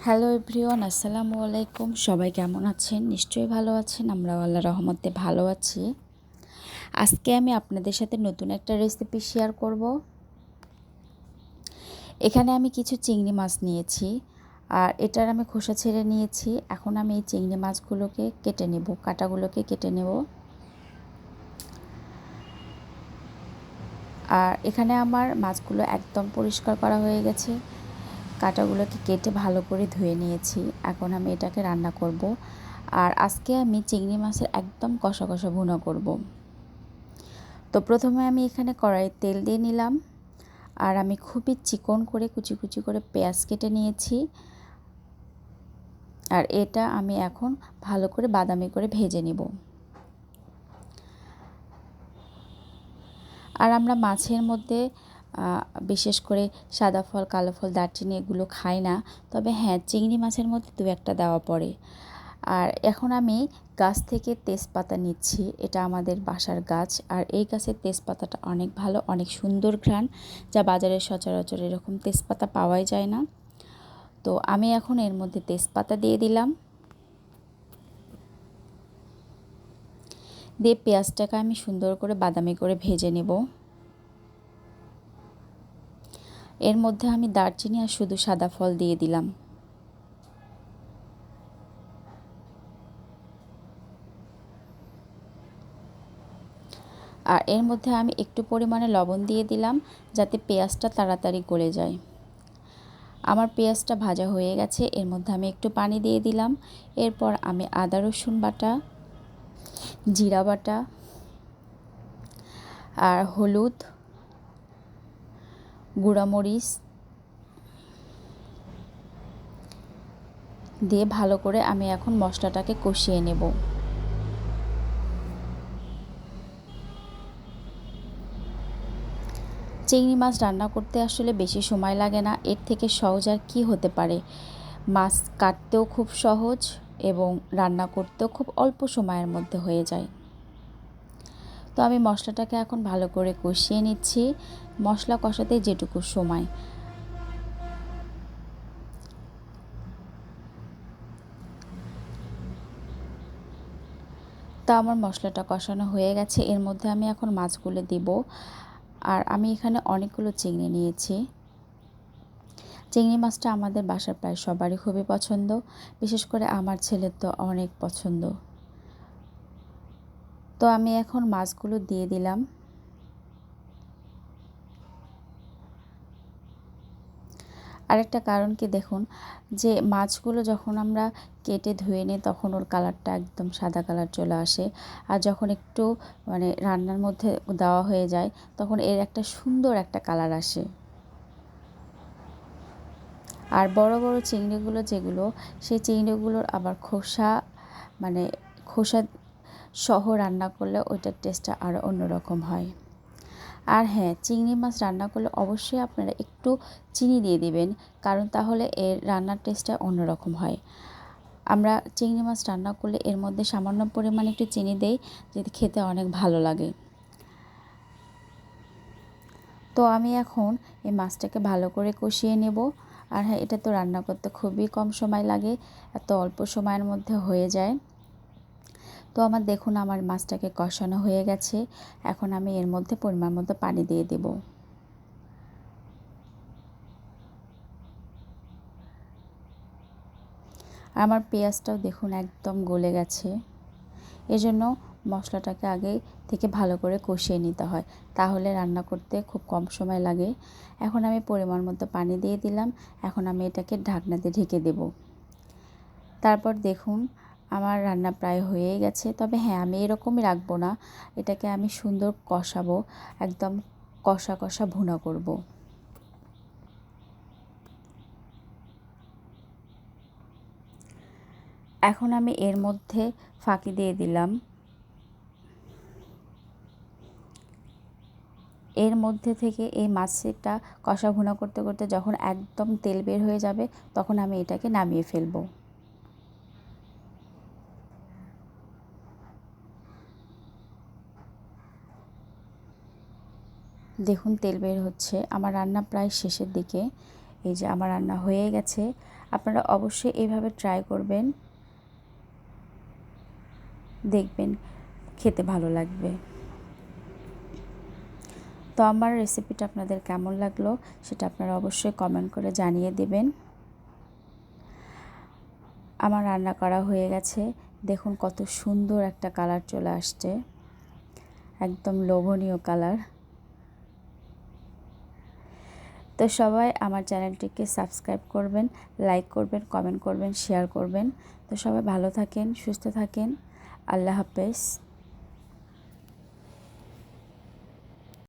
Hello everyone, আসসালামু আলাইকুম। সবাই কেমন আছেন? নিশ্চয়ই ভালো আছেন। আমরাও আল্লাহর রহমতে ভালো আছি। আজকে আমি আপনাদের সাথে নতুন একটা রেসিপি শেয়ার করব। এখানে আমি কিছু চিংড়ি মাছ নিয়েছি, আর এটার আমি খোসা ছেড়ে নিয়েছি। এখন আমি এই চিংড়ি মাছগুলোকে কেটে নেব, কাঁটাগুলোকে কেটে নেব। আর এখানে আমার মাছগুলো একদম পরিষ্কার করা হয়ে গেছে। কাঁটাগুলোকে কেটে ভালো করে ধুয়ে নিয়েছি। এখন আমি এটাকে রান্না করব। আর আজকে আমি চিংড়ি মাছের একদম কষা কষা ভুনা করব। তো প্রথমে আমি এখানে কড়াইয়ে তেল দিয়ে নিলাম, আর আমি খুবই চিকন করে কুচি কুচি করে পেঁয়াজ কেটে নিয়েছি। আর এটা আমি এখন ভালো করে বাদামি করে ভেজে নিব। আর আমরা মাছের মধ্যে বিশেষ করে সাদা ফল, কালো ফল, দারচিনি এগুলো খাই না। তবে হ্যাঁ, চিংড়ি মাছের মধ্যে দু একটা দেওয়া পড়ে। আর এখন আমি গাছ থেকে তেজপাতা নিচ্ছি। এটা আমাদের বাসার গাছ, আর এই গাছের তেজপাতাটা অনেক ভালো, অনেক সুন্দর ঘ্রাণ, যা বাজারে সচরাচর এরকম তেজপাতা পাওয়াই যায় না। তো আমি এখন এর মধ্যে তেজপাতা দিয়ে দিলাম, দিয়ে পেঁয়াজটাকে আমি সুন্দর করে বাদামি করে ভেজে নেব। এর মধ্যে আমি দারচিনি আর শুধু সাদা ফল দিয়ে দিলাম। আর এর মধ্যে আমি একটু পরিমাণে লবণ দিয়ে দিলাম, যাতে পেঁয়াজটা তাড়াতাড়ি গলে যায়। আমার পেঁয়াজটা ভাজা হয়ে গেছে। এর মধ্যে আমি একটু পানি দিয়ে দিলাম। এরপর আমি আদা রসুন বাটা, জিরা বাটা আর হলুদ, গুঁড়ামরিচ দিয়ে ভালো করে আমি এখন মশলাটাকে কষিয়ে নেব। চিংড়ি মাছ রান্না করতে আসলে বেশি সময় লাগে না। এর থেকে সহজ আর কী হতে পারে। মাছ কাটতেও খুব সহজ এবং রান্না করতেও খুব অল্প সময়ের মধ্যে হয়ে যায়। তো আমি মশলাটাকে এখন ভালো করে কষিয়ে নিচ্ছি, মশলা কষাতে যেটুকু সময়। তা আমার মশলাটা কষানো হয়ে গেছে। এর মধ্যে আমি এখন মাছগুলো দিব। আর আমি এখানে অনেকগুলো চিংড়ি নিয়েছি। চিংড়ি মাছটা আমাদের বাসার প্রায় সবারই খুবই পছন্দ, বিশেষ করে আমার ছেলের তো অনেক পছন্দ। তো আমি এখন মাছগুলো দিয়ে দিলাম। আরেকটা কারণ কি দেখুন, যে মাছগুলো যখন আমরা কেটে ধুয়ে নিই তখন ওর কালারটা একদম সাদা কালার চলে আসে। আর যখন একটু রান্নার মধ্যে দেওয়া হয়ে যায় তখন এর একটা সুন্দর একটা কালার আসে। আর বড় বড় চিংড়িগুলো যেগুলো, সেই চিংড়িগুলোর আবার খোসা মানে খোসা সহ রান্না করলে ওইটার টেস্টটা আরও অন্যরকম হয়। আর হ্যাঁ, চিংড়ি মাছ রান্না করলে অবশ্যই আপনারা একটু চিনি দিয়ে দিবেন, কারণ তাহলে এর রান্নার টেস্টটা অন্যরকম হয়। আমরা চিংড়ি মাছ রান্না করলে এর মধ্যে সামান্য পরিমাণে একটু চিনি দেই, যেটা খেতে অনেক ভালো লাগে। তো আমি এখন এই মাছটাকে ভালো করে কষিয়ে নেব। আর হ্যাঁ, এটা তো রান্না করতে খুবই কম সময় লাগে, এত অল্প সময়ের মধ্যে হয়ে যায়। তো আমার দেখুন, আমার মাছটাকে কষানো হয়ে গেছে। এখন আমি এর মধ্যে পরিমাণ মতো পানি দিয়ে দেব। আর আমার পেঁয়াজটাও দেখুন একদম গলে গেছে। এজন্য মশলাটাকে আগে থেকে ভালো করে কষিয়ে নিতে হয়, তাহলে রান্না করতে খুব কম সময় লাগে। এখন আমি পরিমাণ মতো পানি দিয়ে দিলাম। এখন আমি এটাকে ঢাকনা দিয়ে ঢেকে দেব। তারপর দেখুন, আমার রান্না প্রায় হয়েই গেছে। তবে হ্যাঁ, আমি এরকমই রাখবো না, এটাকে আমি সুন্দর কষাবো, একদম কষা কষা ভুনা করব। এখন আমি এর মধ্যে ফাঁকি দিয়ে দিলাম। এর মধ্যে থেকে এই মাছটা কষা ভুনা করতে করতে যখন একদম তেল বের হয়ে যাবে, তখন আমি এটাকে নামিয়ে ফেলবো। দেখুন তেল বের হচ্ছে। আমার রান্না প্রায় শেষের দিকে। এই যে আমার রান্না হয়ে গেছে। আপনারা অবশ্যই এইভাবে ট্রাই করবেন, দেখবেন খেতে ভালো লাগবে। তো আমার রেসিপিটা আপনাদের কেমন লাগলো সেটা আপনারা অবশ্যই কমেন্ট করে জানিয়ে দেবেন। আমার রান্না করা হয়ে গেছে, দেখুন কত সুন্দর একটা কালার চলে আসছে, একদম লোভনীয় কালার। তো সবাই আমার চ্যানেলটিকে সাবস্ক্রাইব করবেন, লাইক করবেন, কমেন্ট করবেন, শেয়ার করবেন। তো সবাই ভালো থাকেন, সুস্থ থাকেন। আল্লাহ হাফেজ।